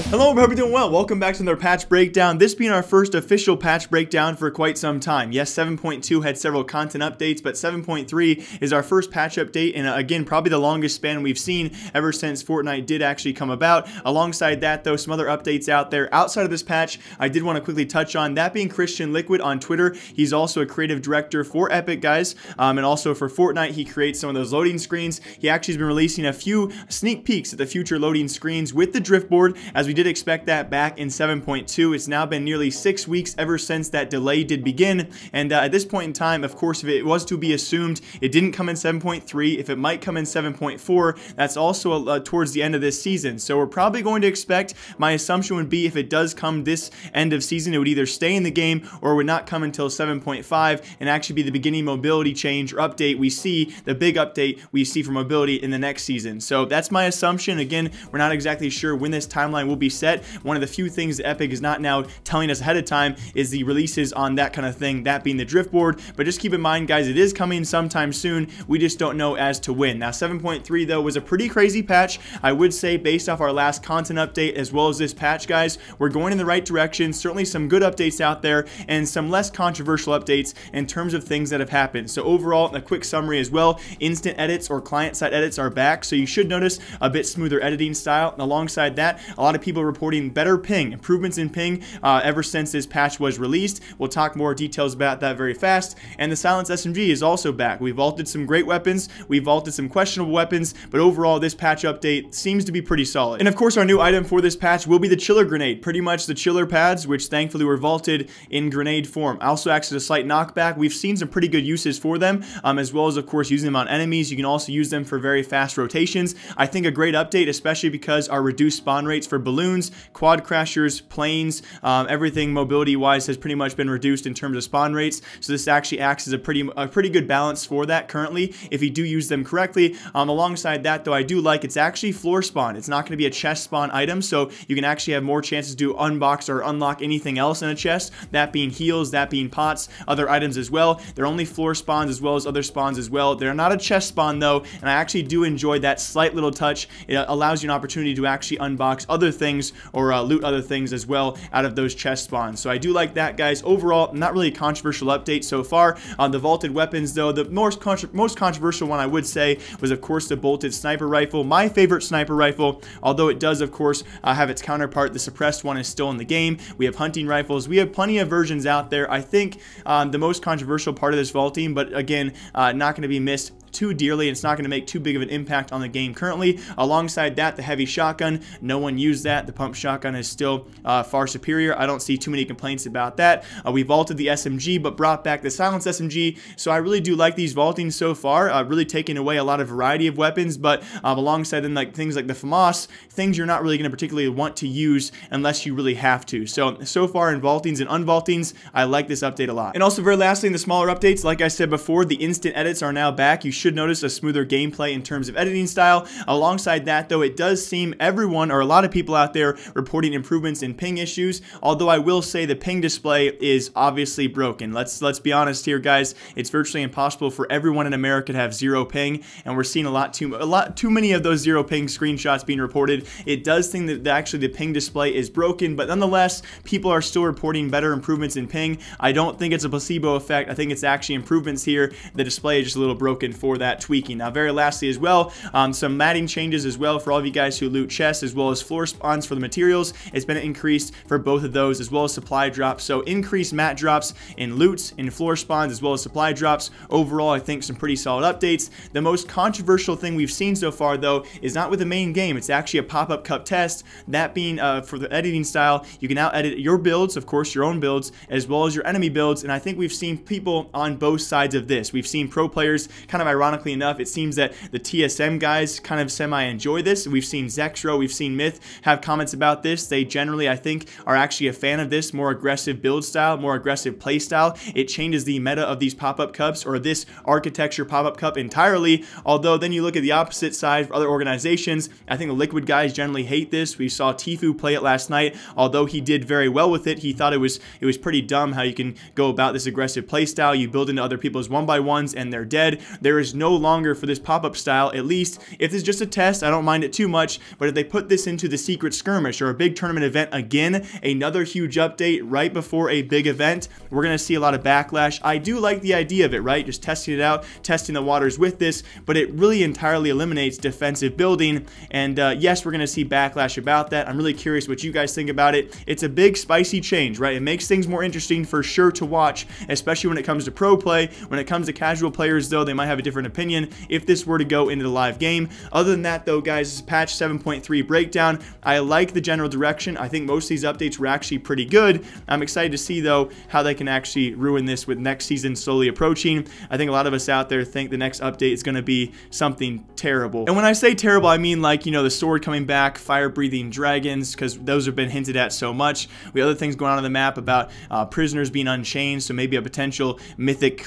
Hello, I hope you're doing well. Welcome back to another patch breakdown. This being our first official patch breakdown for quite some time. Yes, 7.2 had several content updates, but 7.3 is our first patch update, and again, probably the longest span we've seen ever since Fortnite did actually come about. Alongside that, though, some other updates out there outside of this patch I did want to quickly touch on, that being Christian Liquid on Twitter. He's also a creative director for Epic, guys, and also for Fortnite. He creates some of those loading screens. He actually has been releasing a few sneak peeks at the future loading screens with the Driftboard, as we did expect that back in 7.2. It's now been nearly 6 weeks ever since that delay did begin, and at this point in time, of course, if it was to be assumed it didn't come in 7.3, if it might come in 7.4, that's also towards the end of this season. So we're probably going to expect, my assumption would be, if it does come this end of season, it would either stay in the game or would not come until 7.5 and actually be the beginning mobility change or update we see, the big update we see for mobility in the next season. So that's my assumption. Again, we're not exactly sure when this timeline will be set. One of the few things that Epic is not now telling us ahead of time is the releases on that kind of thing, that being the Driftboard. But just keep in mind, guys, it is coming sometime soon. We just don't know as to when. Now, 7.3, though, was a pretty crazy patch. I would say, based off our last content update as well as this patch, guys, we're going in the right direction. Certainly some good updates out there and some less controversial updates in terms of things that have happened. So overall, a quick summary as well. Instant edits or client-side edits are back, so you should notice a bit smoother editing style. And alongside that, a lot of people reporting better ping, improvements in ping ever since this patch was released. We'll talk more details about that very fast. And the Silence SMG is also back. We vaulted some great weapons, we vaulted some questionable weapons, but overall this patch update seems to be pretty solid. And of course, our new item for this patch will be the Chiller Grenade, pretty much the Chiller pads, which thankfully were vaulted in grenade form. Also acts as a slight knockback. We've seen some pretty good uses for them, as well as, of course, using them on enemies. You can also use them for very fast rotations. I think a great update, especially because our reduced spawn rates for balloons, quad crashers, planes, everything mobility wise has pretty much been reduced in terms of spawn rates. So this actually acts as a pretty good balance for that currently, if you do use them correctly. Alongside that, though, I do like it's actually floor spawn. It's not going to be a chest spawn item, so you can actually have more chances to unbox or unlock anything else in a chest, that being heals, that being pots, other items as well. They're only floor spawns as well as other spawns as well. They're not a chest spawn, though, and I actually do enjoy that slight little touch. It allows you an opportunity to actually unbox other things or loot other things as well out of those chest spawns. So I do like that, guys. Overall, not really a controversial update so far. On the vaulted weapons, though, the most controversial one I would say was, of course, the bolted sniper rifle. My favorite sniper rifle, although it does, of course, have its counterpart. The suppressed one is still in the game. We have hunting rifles. We have plenty of versions out there. I think the most controversial part of this vaulting, but again, not going to be missed too dearly. It's not going to make too big of an impact on the game currently. Alongside that, the heavy shotgun, no one used that. The pump shotgun is still far superior. I don't see too many complaints about that. We vaulted the SMG, but brought back the Silence SMG, so I really do like these vaultings so far, really taking away a lot of variety of weapons, but alongside them, like things like the FAMAS, things you're not really going to particularly want to use unless you really have to. So far in vaultings and unvaultings, I like this update a lot. And also, very lastly, in the smaller updates, like I said before, the instant edits are now back. You should notice a smoother gameplay in terms of editing style. Alongside that, though, it does seem everyone or a lot of people out there reporting improvements in ping issues, although I will say the ping display is obviously broken. Let's be honest here, guys. It's virtually impossible for everyone in America to have zero ping, and we're seeing a lot too many of those zero ping screenshots being reported. It does seem that actually the ping display is broken, but nonetheless, people are still reporting better improvements in ping. I don't think it's a placebo effect. I think it's actually improvements here. The display is just a little broken for that tweaking. Now, very lastly as well, some matting changes as well for all of you guys who loot chests as well as floor spawns for the materials. It's been increased for both of those, as well as supply drops. So increased mat drops in loots, in floor spawns, as well as supply drops. Overall, I think some pretty solid updates. The most controversial thing we've seen so far, though, is not with the main game. It's actually a pop-up cup test. That being for the editing style, you can now edit your builds, of course, your own builds, as well as your enemy builds. And I think we've seen people on both sides of this. We've seen pro players, kind of ironically enough, it seems that the TSM guys kind of semi-enjoy this. We've seen Zexro, we've seen Myth have comments about this. They generally, I think, are actually a fan of this more aggressive build style, more aggressive play style. It changes the meta of these pop-up cups or this architecture pop-up cup entirely. Although then you look at the opposite side for other organizations, I think the Liquid guys generally hate this. We saw Tfue play it last night. Although he did very well with it, he thought it was pretty dumb how you can go about this aggressive play style. You build into other people's 1x1s and they're dead. There is players no longer for this pop-up style. At least if it's just a test, I don't mind it too much, but if they put this into the secret skirmish or a big tournament event again, another huge update right before a big event, we're going to see a lot of backlash. I do like the idea of it, right? Just testing it out, testing the waters with this, but it really entirely eliminates defensive building, and yes, we're going to see backlash about that. I'm really curious what you guys think about it. It's a big spicy change, right? It makes things more interesting for sure to watch, especially when it comes to pro play. When it comes to casual players, though, they might have a different opinion if this were to go into the live game. Other than that, though, guys, this is patch 7.3 breakdown. I like the general direction. I think most of these updates were actually pretty good. I'm excited to see, though, how they can actually ruin this with next season slowly approaching. I think a lot of us out there think the next update is going to be something terrible. And when I say terrible, I mean like, you know, the sword coming back, fire-breathing dragons, because those have been hinted at so much. We have other things going on the map about prisoners being unchained, so maybe a potential mythic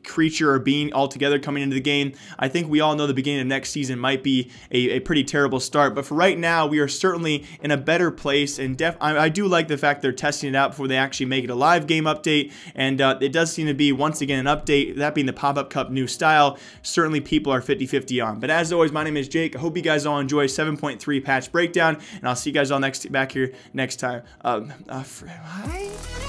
creature or being altogether coming into the game. I think we all know the beginning of next season might be a pretty terrible start, but for right now, we are certainly in a better place, and I do like the fact they're testing it out before they actually make it a live game update, and it does seem to be, once again, an update, that being the pop-up cup new style. Certainly people are 50-50 on. But as always, my name is Jake. I hope you guys all enjoy 7.3 patch breakdown, and I'll see you guys all back here next time. Bye.